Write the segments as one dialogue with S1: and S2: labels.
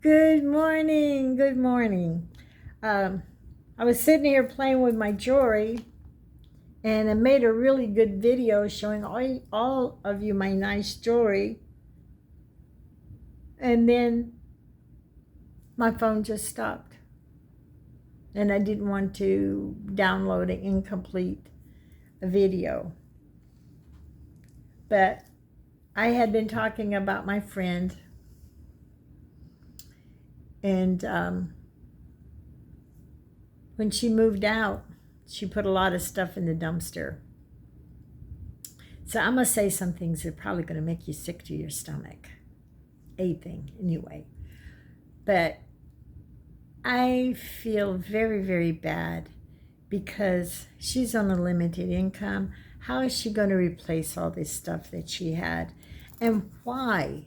S1: Good morning. Good morning. I was sitting here playing with my jewelry, and I made a really good video showing all of you my nice jewelry. And then my phone just stopped. And I didn't want to download an incomplete video. But I had been talking about my friend, and when she moved out, she put a lot of stuff in the dumpster. So I'm going to say some things that are probably going to make you sick to your stomach. A thing, anyway. But I feel very, very bad because she's on a limited income. How is she going to replace all this stuff that she had? And why?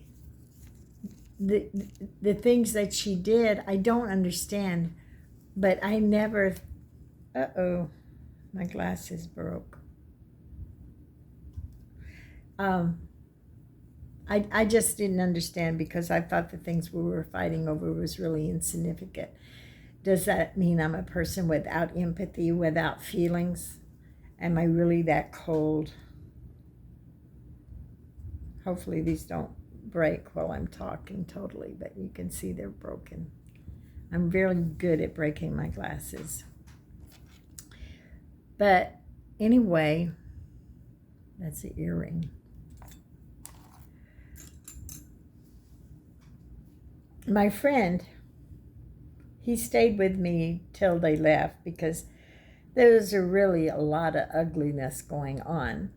S1: The things that she did, I don't understand. But I never... Uh-oh. My glasses broke. I just didn't understand because I thought the things we were fighting over was really insignificant. Does that mean I'm a person without empathy, without feelings? Am I really that cold? Hopefully these don't break while I'm talking totally, but you can see they're broken. I'm very good at breaking my glasses. But anyway, that's the earring. My friend, he stayed with me till they left because there was really a lot of ugliness going on.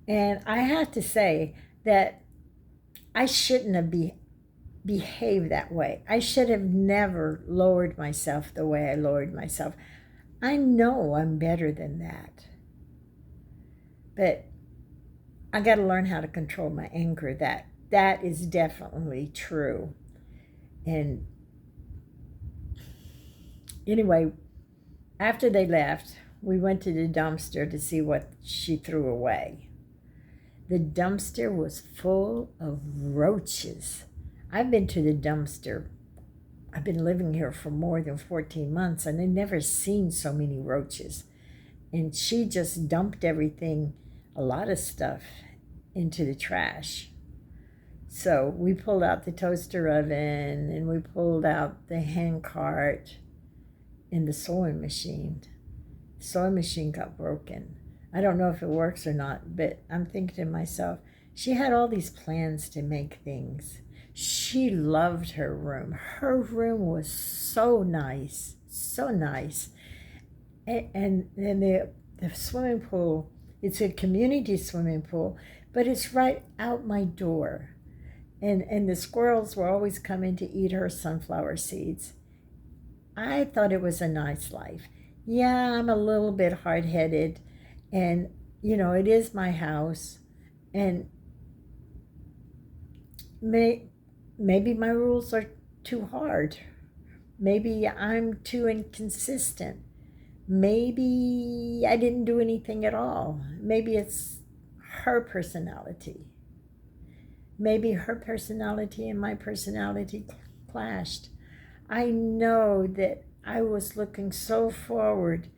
S1: And I have to say that I shouldn't have behaved that way. I should have never lowered myself the way I lowered myself. I know I'm better than that. But I got to learn how to control my anger. That is definitely true. And anyway, after they left, we went to the dumpster to see what she threw away. The dumpster was full of roaches. I've been to the dumpster. I've been living here for more than 14 months, and I've never seen so many roaches. And she just dumped everything, a lot of stuff, into the trash. So we pulled out the toaster oven, and we pulled out the hand cart and the sewing machine. The sewing machine got broken. I don't know if it works or not, but I'm thinking to myself, she had all these plans to make things. She loved her room. Her room was so nice, so nice. And the swimming pool, it's a community swimming pool, but it's right out my door. And the squirrels were always coming to eat her sunflower seeds. I thought it was a nice life. Yeah, I'm a little bit hard-headed, and, it is my house, and maybe my rules are too hard. Maybe I'm too inconsistent. Maybe I didn't do anything at all. Maybe it's her personality. Maybe her personality and my personality clashed. I know that I was looking so forward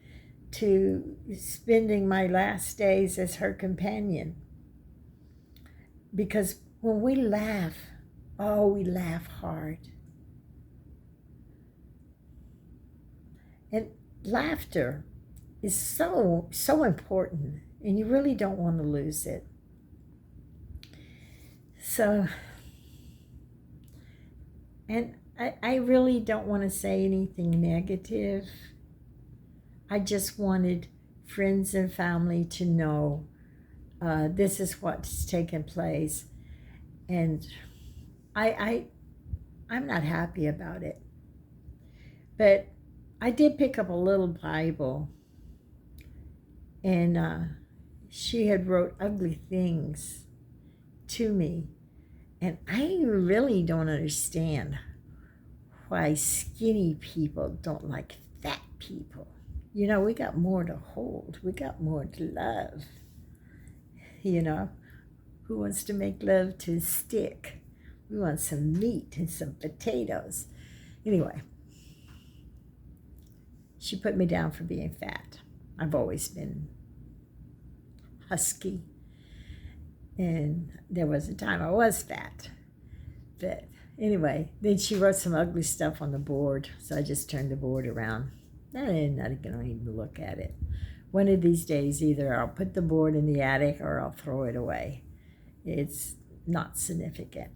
S1: to spending my last days as her companion. Because when we laugh, we laugh hard. And laughter is so important, and you really don't want to lose it. So, and I really don't want to say anything negative. I just wanted friends and family to know this is what's taken place. And I'm not happy about it. But I did pick up a little Bible, and she had wrote ugly things to me. And I really don't understand why skinny people don't like fat people. We got more to hold. We got more to love. Who wants to make love to a stick? We want some meat and some potatoes. Anyway, she put me down for being fat. I've always been husky. And there was a time I was fat. But anyway, then she wrote some ugly stuff on the board. So I just turned the board around. I'm not going to even look at it. One of these days, either I'll put the board in the attic or I'll throw it away. It's not significant.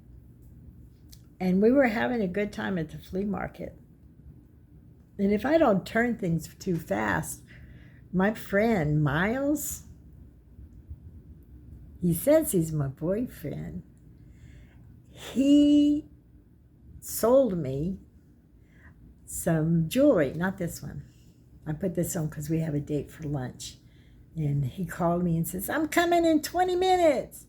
S1: And we were having a good time at the flea market. And if I don't turn things too fast, my friend Miles, he says he's my boyfriend. He sold me some jewelry, not this one. I put this on because we have a date for lunch. And he called me and says, I'm coming in 20 minutes.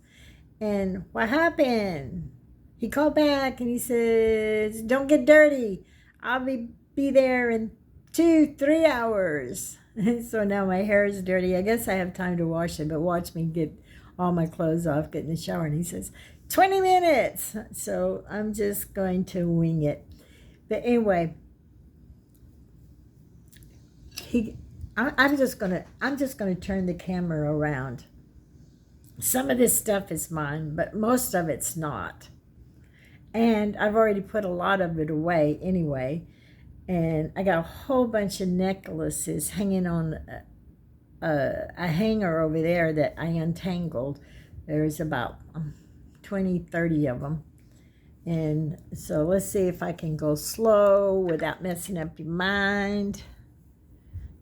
S1: And what happened? He called back and he says, don't get dirty. I'll be there in 2-3 hours. So now my hair is dirty. I guess I have time to wash it, but watch me get all my clothes off, get in the shower. And he says, 20 minutes. So I'm just going to wing it. But anyway, I'm just gonna turn the camera around. Some of this stuff is mine, but most of it's not. And I've already put a lot of it away anyway. And I got a whole bunch of necklaces hanging on a hanger over there that I untangled. There's about 20, 30 of them. And so let's see if I can go slow without messing up your mind,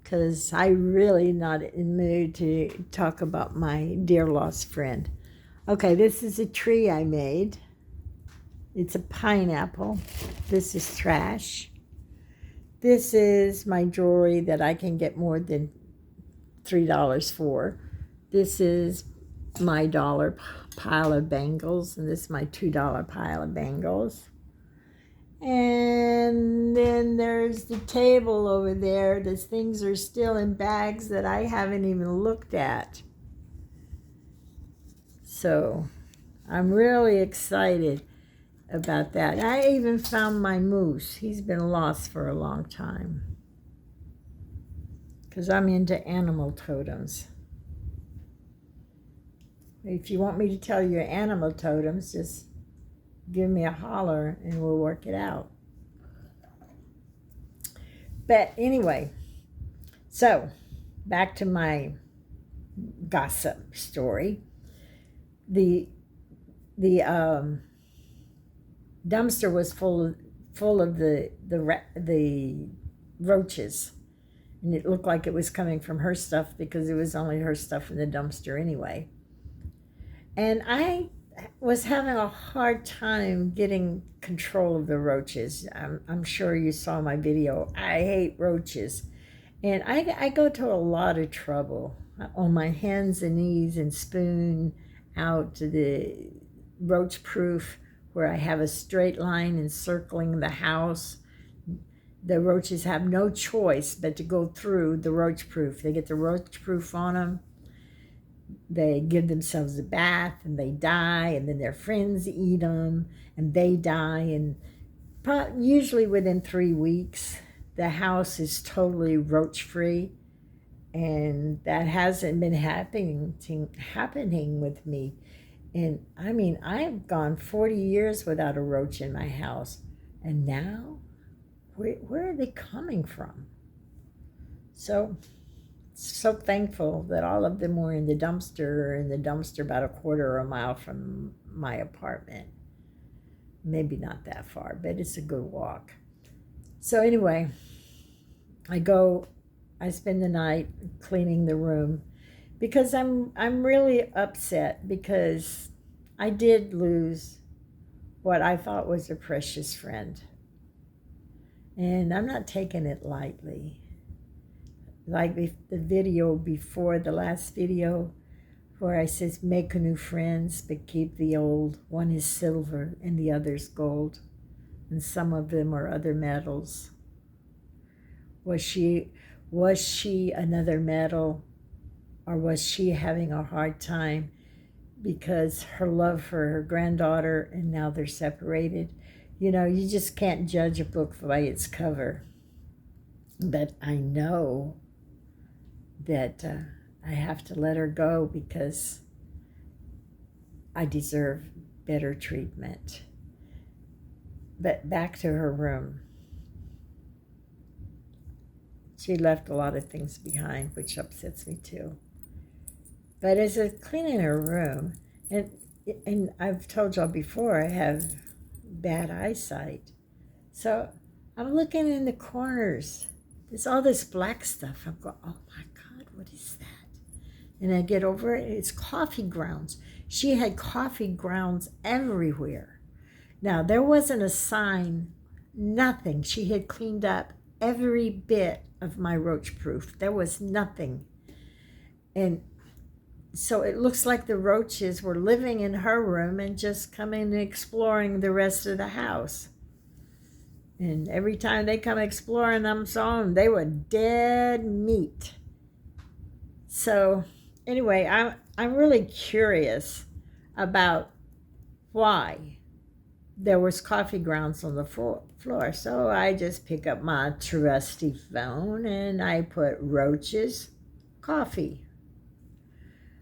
S1: because I'm really not in the mood to talk about my dear lost friend. Okay, this is a tree I made. It's a pineapple. This is trash. This is my jewelry that I can get more than $3 for. This is my dollar pile of bangles, and this is my $2 pile of bangles. And then there's the table over there. Those things are still in bags that I haven't even looked at. So I'm really excited about that. I even found my moose. He's been lost for a long time, because I'm into animal totems. If you want me to tell you animal totems, just give me a holler and we'll work it out. But anyway, so back to my gossip story. The dumpster was full of the roaches, and it looked like it was coming from her stuff because it was only her stuff in the dumpster anyway. And I was having a hard time getting control of the roaches. I'm sure you saw my video. I hate roaches. And I go to a lot of trouble on my hands and knees and spoon out to the roach proof, where I have a straight line encircling the house. The roaches have no choice but to go through the roach proof. They get the roach proof on them. They give themselves a bath and they die, and then their friends eat them and they die. And usually within 3 weeks, the house is totally roach free. And that hasn't been happening with me. And I mean, I've gone 40 years without a roach in my house. And now, where are they coming from? So thankful that all of them were in the dumpster about a quarter of a mile from my apartment. Maybe not that far, but it's a good walk. So anyway, I spend the night cleaning the room, because I'm really upset, because I did lose what I thought was a precious friend. And I'm not taking it lightly. Like the video before the last video, where I says, make new friends, but keep the old. One is silver and the other's gold. And some of them are other metals. Was she another metal, or was she having a hard time because her love for her granddaughter, and now they're separated. You know, you just can't judge a book by its cover. But I know that I have to let her go because I deserve better treatment. But back to her room. She left a lot of things behind, which upsets me too. But as I cleaning her room, and I've told y'all before, I have bad eyesight. So I'm looking in the corners. There's all this black stuff. I'm going, oh my God, what is that? And I get over it, it's coffee grounds. She had coffee grounds everywhere. Now, there wasn't a sign, nothing. She had cleaned up every bit of my roach proof. There was nothing. And so it looks like the roaches were living in her room and just coming and exploring the rest of the house. And every time they come exploring, they were dead meat. So anyway, I'm really curious about why there was coffee grounds on the floor. So I just pick up my trusty phone and I put roaches, coffee.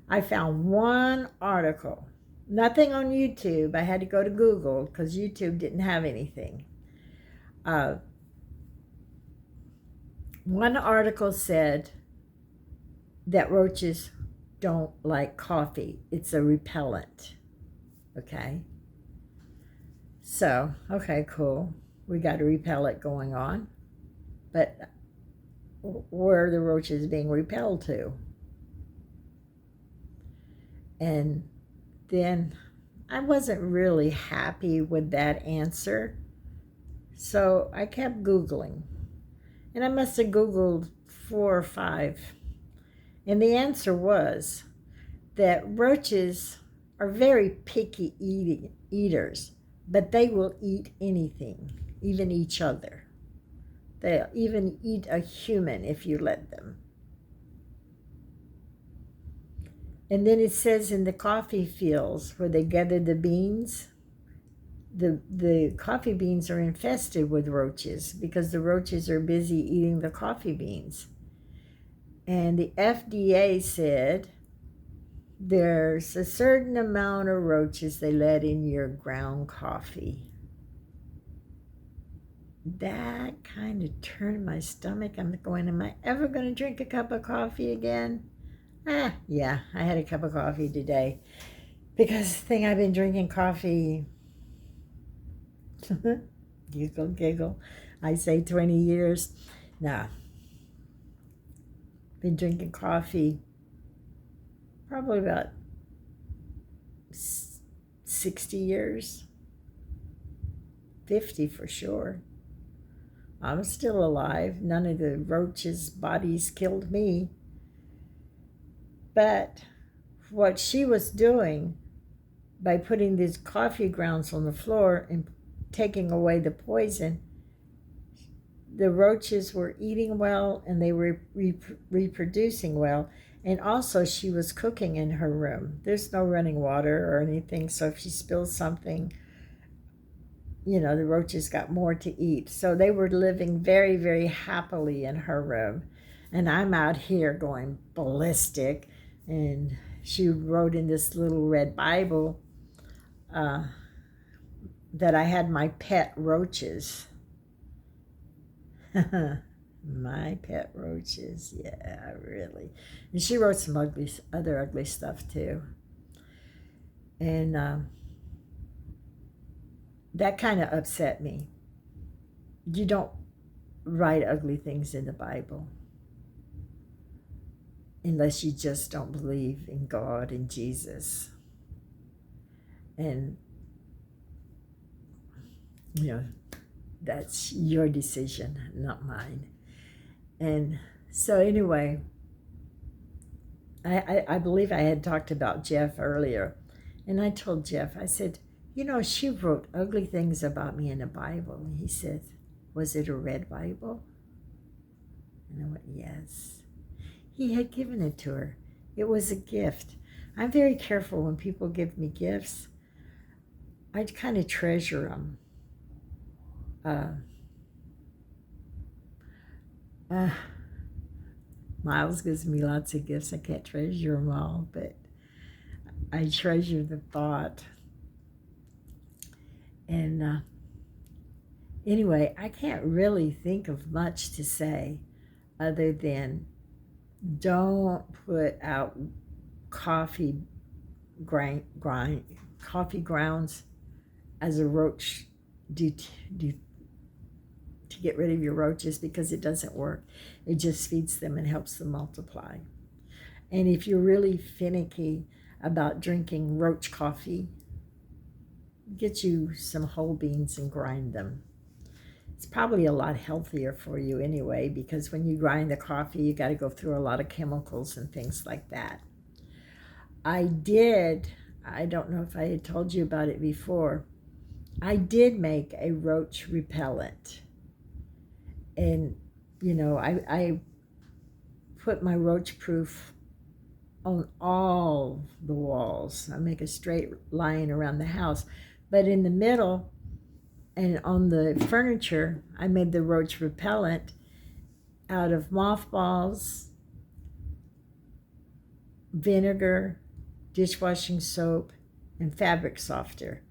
S1: I found one article, nothing on YouTube. I had to go to Google because YouTube didn't have anything. One article said that roaches don't like coffee. It's a repellent. Okay. So, okay, cool. We got a repellent going on. But where are the roaches being repelled to? And then I wasn't really happy with that answer. So I kept Googling. And I must have Googled 4 or 5. And the answer was that roaches are very picky eaters, but they will eat anything, even each other. They'll even eat a human if you let them. And then it says in the coffee fields where they gather the beans, the coffee beans are infested with roaches because the roaches are busy eating the coffee beans. And the FDA said there's a certain amount of roaches they let in your ground coffee. That kind of turned my stomach. I'm going, am I ever going to drink a cup of coffee again? Yeah, I had a cup of coffee today because I think I've been drinking coffee, giggle, I say 20 years. Nah, been drinking coffee probably about 60 years, 50 for sure. I'm still alive. None of the roaches' bodies killed me. But what she was doing by putting these coffee grounds on the floor and taking away the poison, the roaches were eating well and they were reproducing well. And also she was cooking in her room. There's no running water or anything, so if she spills something, you know, the roaches got more to eat. So they were living very, very happily in her room. And I'm out here going ballistic. And she wrote in this little red Bible that I had my pet roaches. My pet roaches, yeah, really. And she wrote some other ugly stuff too. And that kind of upset me. You don't write ugly things in the Bible unless you just don't believe in God and Jesus. And, you know, that's your decision, not mine. And so anyway, I believe I had talked about Jeff earlier. And I told Jeff, I said, you know, she wrote ugly things about me in the Bible. And he said, was it a red Bible? And I went, yes. He had given it to her. It was a gift. I'm very careful when people give me gifts. I kind of treasure them. Miles gives me lots of gifts. I can't treasure them all, but I treasure the thought. And anyway, I can't really think of much to say other than don't put out coffee coffee grounds as a roach to get rid of your roaches, because it doesn't work. It just feeds them and helps them multiply. And if you're really finicky about drinking roach coffee, get you some whole beans and grind them. It's probably a lot healthier for you anyway, because when you grind the coffee, you got to go through a lot of chemicals and things like that. I don't know if I had told you about it before, I did make a roach repellent. And, you know, I put my roach proof on all the walls. I make a straight line around the house. But in the middle and on the furniture, I made the roach repellent out of mothballs, vinegar, dishwashing soap, and fabric softener.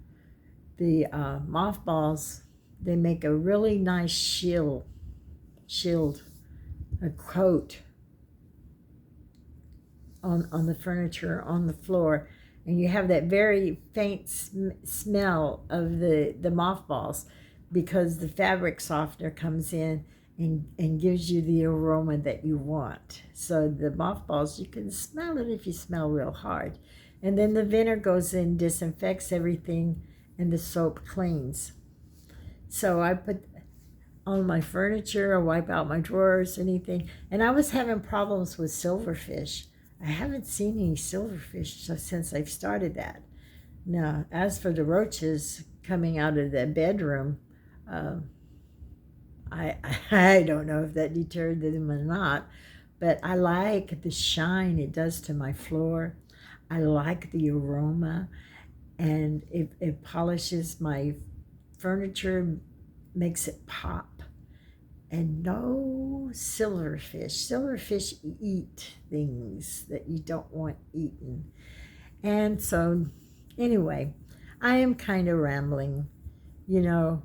S1: The mothballs, they make a really nice shield, a coat on the furniture, on the floor, and you have that very faint smell of the mothballs, because the fabric softener comes in and gives you the aroma that you want. So the mothballs, you can smell it if you smell real hard. And then the vinegar goes in, disinfects everything, and the soap cleans. So I put on my furniture, I wipe out my drawers, anything. And I was having problems with silverfish. I haven't seen any silverfish since I've started that. Now, as for the roaches coming out of the bedroom, I don't know if that deterred them or not, but I like the shine it does to my floor. I like the aroma, and it polishes my furniture, makes it pop. And no silverfish. Silverfish eat things that you don't want eaten. And so, anyway, I am kind of rambling. You know,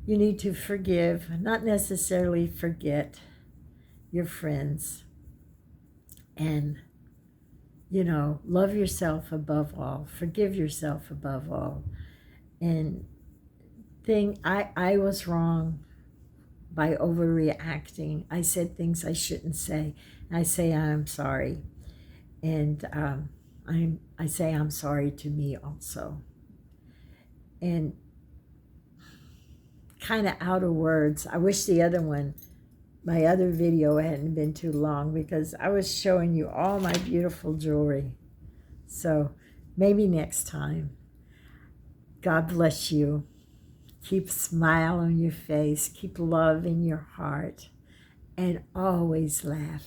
S1: you need to forgive, not necessarily forget your friends. And, you know, love yourself above all. Forgive yourself above all. And I was wrong by overreacting. I said things I shouldn't say. I say I'm sorry. And I say I'm sorry to me also. And kind of out of words. I wish my other video hadn't been too long, because I was showing you all my beautiful jewelry. So maybe next time. God bless you. Keep a smile on your face. Keep love in your heart. And always laugh.